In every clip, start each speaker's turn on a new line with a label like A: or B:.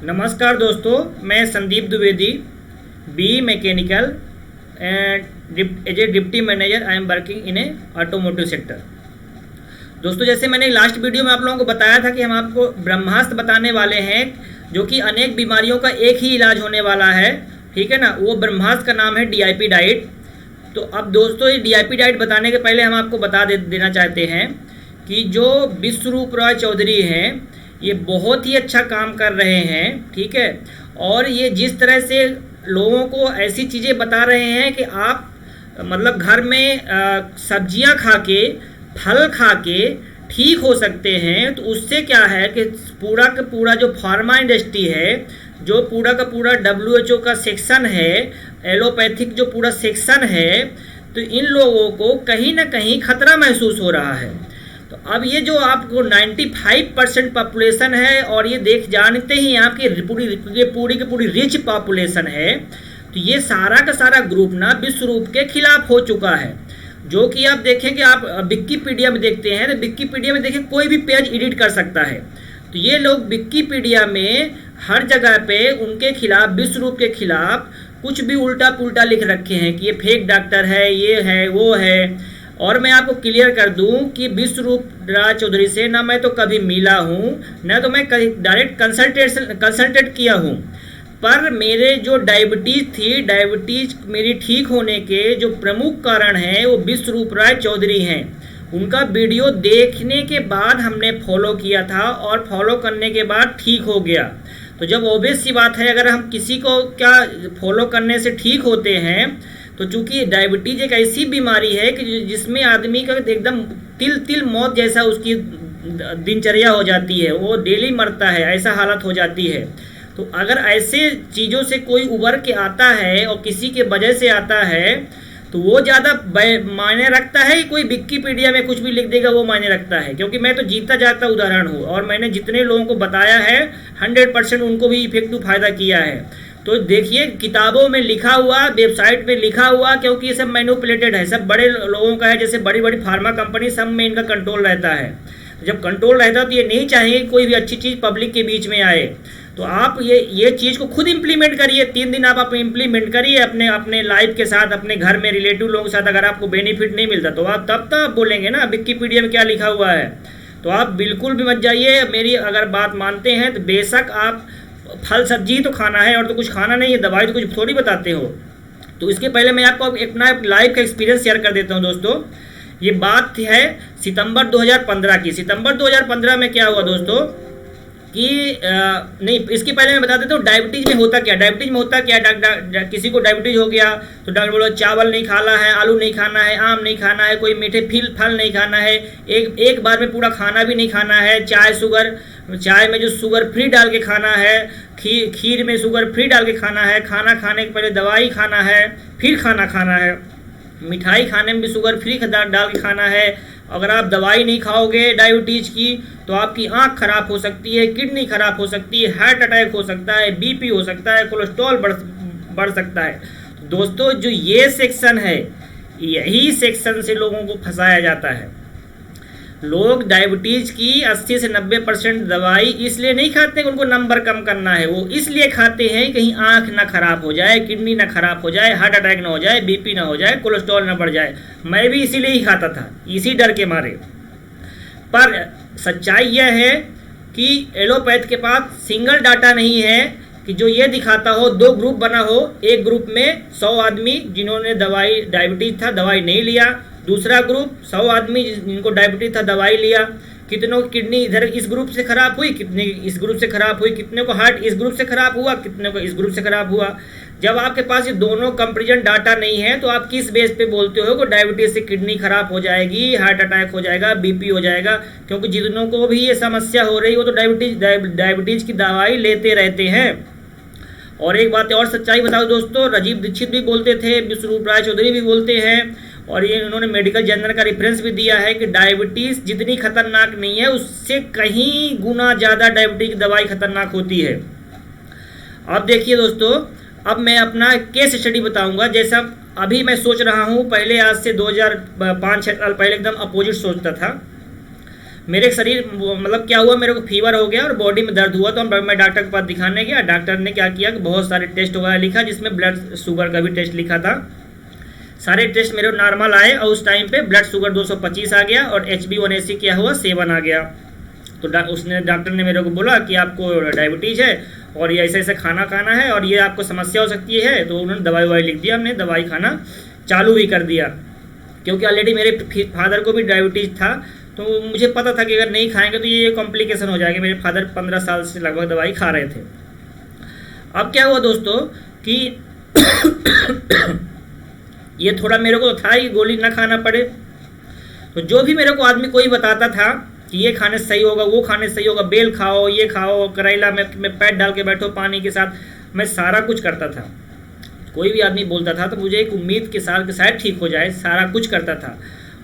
A: नमस्कार दोस्तों, मैं Sandeep Dwivedi, B mechanical and as a deputy manager I am working in a automotive sector. दोस्तों, जैसे मैंने लास्ट वीडियो में आप लोगों को बताया था कि हम आपको ब्रह्मास्त्र बताने वाले हैं, जो कि अनेक बीमारियों का एक ही इलाज होने वाला है। ठीक है ना। वो ब्रह्मास्त्र का नाम है DIP डाइट। तो अब दोस्तों, ये DIP डाइट बताने के पहले हम आपको बता देना चाहते हैं कि जो विश्वरूप राय चौधरी हैं, ये बहुत ही अच्छा काम कर रहे हैं। ठीक है। और ये जिस तरह से लोगों को ऐसी चीज़ें बता रहे हैं कि आप मतलब घर में सब्जियां खा के, फल खा के ठीक हो सकते हैं, तो उससे क्या है कि पूरा का पूरा जो फार्मा इंडस्ट्री है, जो पूरा का पूरा WHO का सेक्शन है, एलोपैथिक जो पूरा सेक्शन है, तो इन लोगों को कहीं ना कहीं खतरा महसूस हो रहा है। तो अब ये जो आपको 95% पॉपुलेशन है, और ये जानते ही आपकी पूरी की पूरी रिच पॉपुलेशन है, तो ये सारा का सारा ग्रुप ना विश्वरूप के खिलाफ हो चुका है। जो कि आप देखें कि आप विकिपीडिया में देखते हैं, तो विकिपीडिया में देखें कोई भी पेज एडिट कर सकता है। तो ये लोग विकिपीडिया में हर जगह पे उनके खिलाफ, विश्वरूप के खिलाफ कुछ भी उल्टा पुल्टा लिख रखे हैं कि ये फेक डॉक्टर है, ये है, वो है। और मैं आपको क्लियर कर दूं कि विश्वरूप राय चौधरी से ना मैं तो कभी मिला हूं, ना तो मैं डायरेक्ट कंसल्टेट किया हूं। पर मेरे जो डायबिटीज़ थी, डायबिटीज़ मेरी ठीक होने के जो प्रमुख कारण हैं, वो विश्वरूप राय चौधरी हैं। उनका वीडियो देखने के बाद हमने फॉलो किया था, और फॉलो करने के बाद ठीक हो गया। तो जब ऑब्वियस सी बात है, अगर हम किसी को क्या फॉलो करने से ठीक होते हैं, तो चूंकि डायबिटीज एक ऐसी बीमारी है कि जिसमें आदमी का एकदम तिल तिल मौत जैसा उसकी दिनचर्या हो जाती है, वो डेली मरता है, ऐसा हालत हो जाती है। तो अगर ऐसे चीज़ों से कोई उबर के आता है और किसी के वजह से आता है, तो वो ज़्यादा मायने रखता है कि कोई विकिपीडिया में कुछ भी लिख देगा वो मायने रखता है। क्योंकि मैं तो जीता जाता उदाहरण हूँ, और मैंने जितने लोगों को बताया है 100% उनको भी इफेक्टिव फ़ायदा किया है। तो देखिए, किताबों में लिखा हुआ, वेबसाइट पे लिखा हुआ, क्योंकि ये सब मैनिपुलेटेड है, सब बड़े लोगों का है। जैसे बड़ी बड़ी फार्मा कंपनी, सब में इनका कंट्रोल रहता है। जब कंट्रोल रहता है तो ये नहीं चाहिए कोई भी अच्छी चीज़ पब्लिक के बीच में आए। तो आप ये चीज़ को खुद इम्प्लीमेंट करिए। 3 दिन आप इम्प्लीमेंट करिए अपने लाइफ के साथ, अपने घर में रिलेटिव लोगों के साथ। अगर आपको बेनिफिट नहीं मिलता तो आप तब तक बोलेंगे ना विकिपीडिया में क्या लिखा हुआ है। तो आप बिल्कुल भी मत जाइए। मेरी अगर बात मानते हैं तो बेशक आप फल सब्जी तो खाना है, और तो कुछ खाना नहीं है, दवाई तो कुछ थोड़ी बताते हो। तो इसके पहले मैं आपको अपना लाइफ का एक्सपीरियंस शेयर कर देता हूँ दोस्तों। ये बात है सितंबर 2015 की। सितंबर 2015 में क्या हुआ दोस्तों कि नहीं, इसके पहले मैं बता देता हूँ डायबिटीज़ में होता क्या। डायबिटीज़ में होता क्या, किसी को डायबिटीज़ हो गया तो डॉक्टर बोला चावल नहीं खाना है, आलू नहीं खाना है, आम नहीं खाना है, कोई मीठे फल नहीं खाना है, एक बार में पूरा खाना भी नहीं खाना है, चाय में जो शुगर फ्री डाल के खाना है, खीर में शुगर फ्री डाल के खाना है, खाना खाने के पहले दवाई खाना है, फिर खाना खाना है, मिठाई खाने में भी शुगर फ्री डाल के खाना है। अगर आप दवाई नहीं खाओगे डायबिटीज़ की तो आपकी आंख खराब हो सकती है, किडनी खराब हो सकती है, हार्ट अटैक हो सकता है, BP हो सकता है, कोलेस्ट्रॉल बढ़ सकता है। तो दोस्तों, जो ये सेक्शन है, यही सेक्शन से लोगों को फंसाया जाता है। लोग डायबिटीज़ की 80 से 90% दवाई इसलिए नहीं खाते कि उनको नंबर कम करना है, वो इसलिए खाते हैं कहीं आंख ना खराब हो जाए, किडनी ना खराब हो जाए, हार्ट अटैक ना हो जाए, BP ना हो जाए, कोलेस्ट्रॉल ना बढ़ जाए। मैं भी इसीलिए ही खाता था, इसी डर के मारे। पर सच्चाई यह है कि एलोपैथ के पास सिंगल डाटा नहीं है कि जो ये दिखाता हो 2 ग्रुप बना हो। एक ग्रुप में 100 आदमी जिन्होंने डायबिटीज था, दवाई नहीं लिया। दूसरा ग्रुप 100 आदमी जिनको डायबिटीज था, दवाई लिया। कितनों की किडनी इधर इस ग्रुप से खराब हुई, कितने इस ग्रुप से खराब हुई, कितने को हार्ट इस ग्रुप से खराब हुआ, कितने को इस ग्रुप से खराब हुआ। जब आपके पास ये दोनों कंपेरिजन डाटा नहीं है, तो आप किस बेस पे बोलते हो कि डायबिटीज से किडनी खराब हो जाएगी, हार्ट अटैक हो जाएगा, BP हो जाएगा। क्योंकि जितनों को भी ये समस्या हो रही हो तो डायबिटीज की दवाई लेते रहते हैं। और एक बात और सच्चाई बताओ दोस्तों, राजीव दीक्षित भी बोलते थे, विश्वरूप राय चौधरी भी बोलते हैं, और ये उन्होंने मेडिकल जर्नल का रेफरेंस भी दिया है कि डायबिटीज़ जितनी खतरनाक नहीं है, उससे कहीं गुना ज़्यादा डायबिटीज की दवाई खतरनाक होती है। अब देखिए दोस्तों, अब मैं अपना केस स्टडी बताऊंगा। जैसा अभी मैं सोच रहा हूँ, पहले आज से 2005-6 साल पहले एकदम अपोजिट सोचता था। मेरे शरीर मतलब क्या हुआ, मेरे को फीवर हो गया और बॉडी में दर्द हुआ, तो मैं डॉक्टर के पास दिखाने गया। डॉक्टर ने क्या किया कि बहुत सारे टेस्ट वगैरह लिखा, जिसमें ब्लड शुगर का भी टेस्ट लिखा था। सारे टेस्ट मेरे नॉर्मल आए और उस टाइम पे ब्लड शुगर 225 आ गया और HB1AC क्या हुआ 7 आ गया। तो उसने डॉक्टर ने मेरे को बोला कि आपको डायबिटीज़ है और ये ऐसे ऐसे खाना खाना है और ये आपको समस्या हो सकती है। तो उन्होंने दवाई ववाई लिख दिया, हमने दवाई खाना चालू भी कर दिया, क्योंकि ऑलरेडी मेरे फादर को भी डायबिटीज़ था। तो मुझे पता था कि अगर नहीं खाएंगे तो ये कॉम्प्लिकेशन हो जाएगा। मेरे फादर 15 साल से लगभग दवाई खा रहे थे। अब क्या हुआ दोस्तों कि ये थोड़ा मेरे को था कि गोली ना खाना पड़े, तो जो भी मेरे को आदमी कोई बताता था कि ये खाने से सही होगा, वो खाने से सही होगा, बेल खाओ, ये खाओ, करेला में पैर डाल के बैठो पानी के साथ, मैं सारा कुछ करता था। कोई भी आदमी बोलता था तो मुझे एक उम्मीद के साथ कि शायद ठीक हो जाए, सारा कुछ करता था।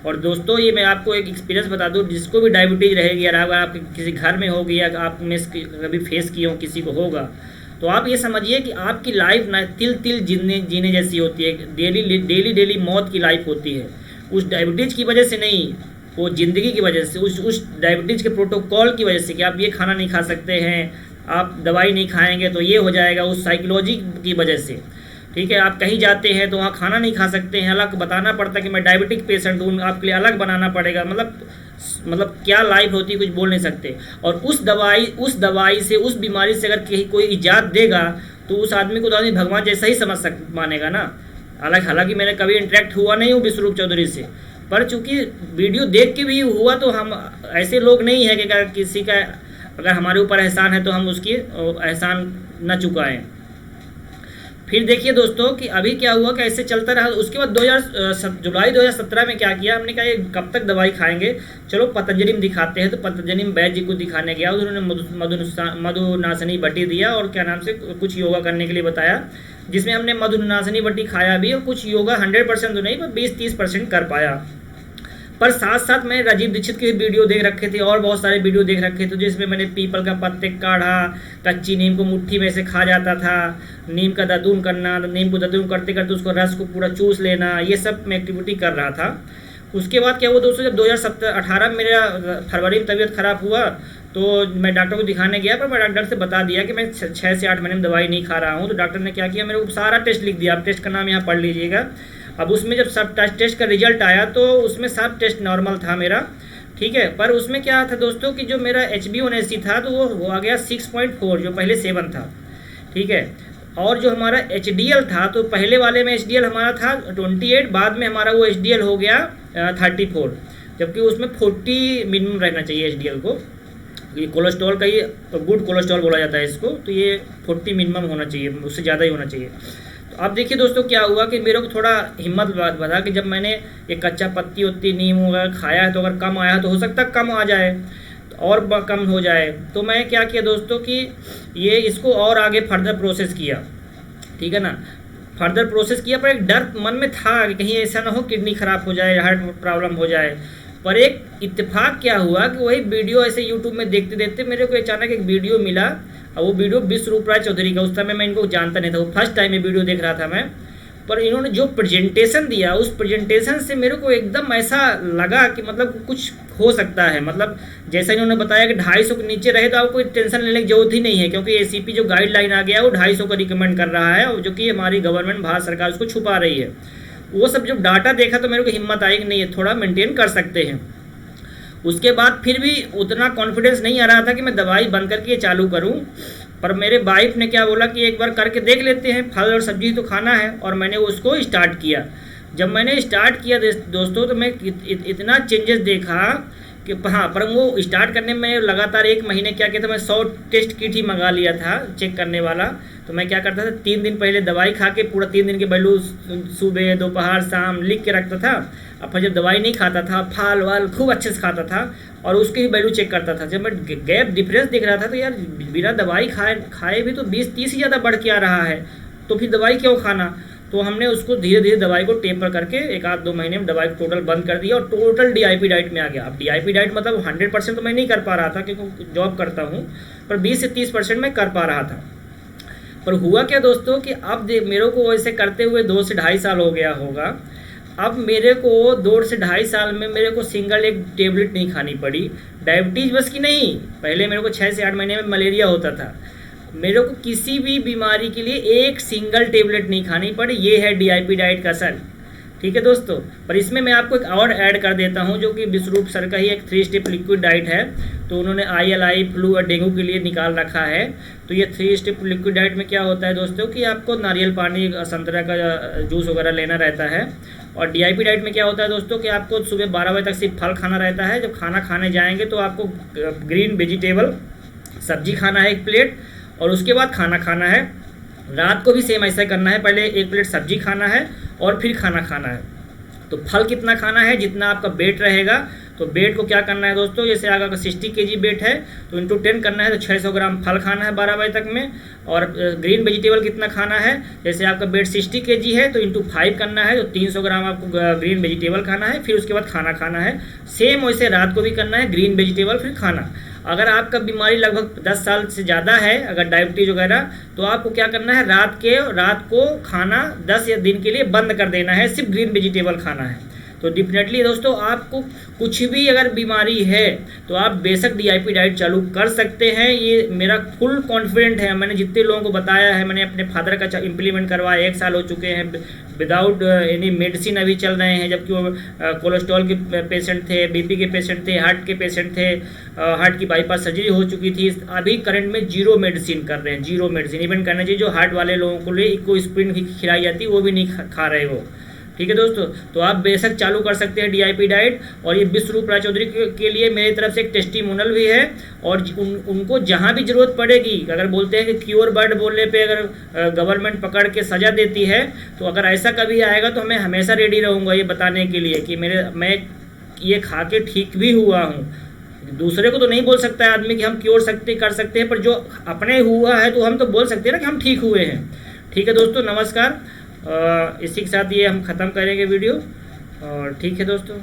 A: और दोस्तों ये मैं आपको एक एक्सपीरियंस बता दूं, जिसको भी डायबिटीज़ रहेगी या अगर आपके किसी घर में होगी या आप में कभी फेस किए हो, किसी को होगा, तो आप ये समझिए कि आपकी लाइफ ना तिल तिल जीने जैसी होती है। डेली मौत की लाइफ होती है। उस डायबिटीज़ की वजह से नहीं, वो ज़िंदगी की वजह से, उस डायबिटीज़ के प्रोटोकॉल की वजह से कि आप ये खाना नहीं खा सकते हैं, आप दवाई नहीं खाएंगे तो ये हो जाएगा, उस साइकोलॉजी की वजह से। ठीक है, आप कहीं जाते हैं तो वहाँ खाना नहीं खा सकते हैं, अलग बताना पड़ता है कि मैं डायबिटिक पेशेंट हूँ, आपके लिए अलग बनाना पड़ेगा। मतलब क्या लाइफ होती है, कुछ बोल नहीं सकते। और उस दवाई से, उस बीमारी से अगर कहीं कोई इजाद देगा तो उस आदमी को तो आदमी भगवान जैसा ही मानेगा ना। हालांकि मैंने कभी इंटरेक्ट हुआ नहीं हूँ विश्वरूप चौधरी से, पर चूंकि वीडियो देख के भी हुआ, तो हम ऐसे लोग नहीं है कि अगर किसी का अगर हमारे ऊपर एहसान है तो हम उसकी एहसान न चुकाएं। फिर देखिए दोस्तों कि अभी क्या हुआ, कैसे चलता रहा। उसके बाद जुलाई 2017 में क्या किया, हमने कहा ये कब तक दवाई खाएंगे, चलो पतंजलि में दिखाते हैं। तो पतंजलि में वैद्य जी को दिखाने गया, उन्होंने मधुनाशनी बटी दिया और क्या नाम से कुछ योगा करने के लिए बताया, जिसमें हमने मधुनाशनी बटी खाया भी और कुछ योगा 100% तो नहीं पर 20-30% कर पाया। पर साथ साथ मैंने राजीव दीक्षित के वीडियो देख रखे थे और बहुत सारे वीडियो देख रखे थे, जिसमें मैंने पीपल का पत्ते काढ़ा, कच्ची नीम को मुट्ठी में से खा जाता था, नीम का दतून करना, नीम को दतून करते करते उसको रस को पूरा चूस लेना, ये सब मैं एक्टिविटी कर रहा था। उसके बाद क्या हुआ दोस्तों, जब 2018 में मेरा फरवरी में तबीयत खराब हुआ तो मैं डॉक्टर को दिखाने गया, पर मैं डॉक्टर से बता दिया कि मैं 6 से 8 महीने में दवाई नहीं खा रहा हूँ। तो डॉक्टर ने क्या किया, मेरे को सारा टेस्ट लिख दिया। आप टेस्ट का नाम यहाँ पढ़ लीजिएगा। अब उसमें जब सब टेस्ट का रिजल्ट आया तो उसमें सब टेस्ट नॉर्मल था मेरा, ठीक है। पर उसमें क्या था दोस्तों कि जो मेरा HB1AC था तो वो आ गया 6.4, जो पहले 7 था, ठीक है। और जो हमारा HDL था, तो पहले वाले में HDL हमारा था 28, बाद में हमारा वो HDL हो गया 34, जबकि उसमें 40 मिनिमम रहना चाहिए HDL को। ये कोलेस्ट्रॉल का ये गुड कोलेस्ट्रॉल बोला जाता है इसको, तो ये 40 मिनिमम होना चाहिए, उससे ज़्यादा ही होना चाहिए। अब देखिए दोस्तों क्या हुआ कि मेरे को थोड़ा हिम्मत बढ़ा कि जब मैंने ये कच्चा पत्ती उत्ती नीम वगैरह खाया है, तो अगर कम आया तो हो सकता है कम आ जाए और कम हो जाए। तो मैं क्या किया दोस्तों कि ये इसको और आगे फर्दर प्रोसेस किया, ठीक है ना। फर्दर प्रोसेस किया, पर एक डर मन में था कि कहीं ऐसा ना हो किडनी ख़राब हो जाए, हार्ट प्रॉब्लम हो जाए। पर एक इत्तेफाक क्या हुआ कि वही वीडियो ऐसे यूट्यूब में देखते देखते मेरे को अचानक एक वीडियो मिला, और वो वीडियो विश्वरूप राय चौधरी का। उस समय मैं इनको जानता नहीं था, वो फर्स्ट टाइम ये वीडियो देख रहा था मैं। पर इन्होंने जो प्रेजेंटेशन दिया, उस प्रेजेंटेशन से मेरे को एकदम ऐसा लगा कि मतलब कुछ हो सकता है। मतलब जैसा इन्होंने बताया कि 250 के नीचे रहे तो आपको कोई टेंशन लेने की जरूरत ही नहीं है, क्योंकि ACP जो गाइडलाइन आ गया वो 250 को रिकमेंड कर रहा है, जो कि हमारी गवर्नमेंट भारत सरकार उसको छुपा रही है। वो सब जब डाटा देखा तो मेरे को हिम्मत आई कि नहीं, थोड़ा मेंटेन कर सकते हैं। उसके बाद फिर भी उतना कॉन्फिडेंस नहीं आ रहा था कि मैं दवाई बंद करके चालू करूं। पर मेरे वाइफ ने क्या बोला कि एक बार करके देख लेते हैं, फल और सब्जी तो खाना है, और मैंने उसको स्टार्ट किया। जब मैंने स्टार्ट किया दोस्तों, तो मैं इतना चेंजेस देखा कि हाँ। पर वो स्टार्ट करने में लगातार 1 महीने क्या किया था, मैं 100 टेस्ट किट ही मंगा लिया था चेक करने वाला। तो मैं क्या करता था, 3 दिन पहले दवाई खा के पूरा 3 दिन के वैल्यू सुबह दोपहर शाम लिख के रखता था। अब जब दवाई नहीं खाता था, फल वाल खूब अच्छे से खाता था और उसके ही वैल्यू चेक करता था। जब मैं गैप डिफरेंस दिख रहा था तो यार बिना दवाई खाए भी तो 20-30 ही ज़्यादा बढ़ के आ रहा है, तो फिर दवाई क्यों खाना। तो हमने उसको धीरे धीरे दवाई को टेपर करके 1-2 महीने में दवाई को टोटल बंद कर दिया और टोटल DIP डाइट में आ गया। अब DIP डाइट मतलब 100% तो मैं नहीं कर पा रहा था क्योंकि जॉब करता हूँ, पर 20 से 30% मैं कर पा रहा था। पर हुआ क्या दोस्तों कि अब मेरे को वैसे करते हुए 2 से ढाई साल हो गया होगा। अब मेरे को 2 से 2.5 साल में मेरे को सिंगल एक टेबलेट नहीं खानी पड़ी। डायबिटीज़ बस की नहीं, पहले मेरे को 6 से 8 महीने में मलेरिया होता था, मेरे को किसी भी बीमारी के लिए एक सिंगल टेबलेट नहीं खानी पड़ी। ये है DIP डाइट का असर। ठीक है दोस्तों, पर इसमें मैं आपको एक और ऐड कर देता हूँ जो कि विश्वरूप सर का ही एक 3 स्टेप लिक्विड डाइट है। तो उन्होंने ILI, फ्लू और डेंगू के लिए निकाल रखा है। तो ये 3 स्टेप लिक्विड डाइट में क्या होता है दोस्तों कि आपको नारियल पानी, संतरा का जूस वगैरह लेना रहता है। और DIP डाइट में क्या होता है दोस्तों कि आपको सुबह 12 बजे तक सिर्फ फल खाना रहता है। जब खाना खाने जाएंगे तो आपको ग्रीन वेजिटेबल सब्जी खाना है 1 प्लेट, और उसके बाद खाना खाना है। रात को भी सेम ऐसा करना है, पहले 1 प्लेट सब्जी खाना है और फिर खाना खाना है। तो फल कितना खाना है, जितना आपका वेट रहेगा। तो वेट को क्या करना है दोस्तों, जैसे अगर 60 kg वेट है तो इंटू 10 करना है, तो 600 ग्राम फल खाना है 12 बजे तक में। और ग्रीन वेजिटेबल कितना खाना है, जैसे आपका वेट 60 kg है तो इंटू 5 करना है, तो 300 ग्राम आपको ग्रीन वेजिटेबल खाना है। फिर उसके बाद खाना खाना है। सेम वैसे रात को भी करना है, ग्रीन वेजिटेबल फिर खाना। अगर आपका बीमारी लगभग 10 साल से ज़्यादा है, अगर डायबिटीज वगैरह, तो आपको क्या करना है, रात को खाना 10 दिन के लिए बंद कर देना है, सिर्फ ग्रीन वेजिटेबल खाना है। तो डेफिनेटली दोस्तों आपको कुछ भी अगर बीमारी है तो आप बेशक DIP डाइट चालू कर सकते हैं। ये मेरा फुल कॉन्फिडेंट है। मैंने जितने लोगों को बताया है, मैंने अपने फादर का इम्प्लीमेंट करवाया, 1 साल हो चुके हैं विदाउट एनी मेडिसिन अभी चल रहे हैं, जबकि वो कोलेस्ट्रॉल के पेशेंट थे, BP के पेशेंट थे, हार्ट के पेशेंट थे, हार्ट की बाईपास सर्जरी हो चुकी थी। अभी करंट में 0 मेडिसिन कर रहे हैं, 0 मेडिसिन। इवन करना चाहिए जो हार्ट वाले लोगों को लिए इकोस्प्रिन भी खिलाई जाती है, वो भी नहीं खा रहे वो। ठीक है दोस्तों, तो आप बेशक चालू कर सकते हैं DIP डाइट। और ये विश्वरूप रायचौधरी के लिए मेरी तरफ से एक टेस्टिमोनल भी है। और उनको जहाँ भी जरूरत पड़ेगी, अगर बोलते हैं कि क्योर बर्ड बोलने पे अगर गवर्नमेंट पकड़ के सजा देती है, तो अगर ऐसा कभी आएगा तो मैं हमेशा रेडी रहूँगा ये बताने के लिए कि मैं ये खा के ठीक भी हुआ हूँ। दूसरे को तो नहीं बोल सकता है आदमी कि हम क्योर कर सकते हैं, पर जो अपने हुआ है तो हम तो बोल सकते हैं ना कि हम ठीक हुए हैं। ठीक है दोस्तों, नमस्कार। इसी के साथ ये हम ख़त्म करेंगे वीडियो। और ठीक है दोस्तों।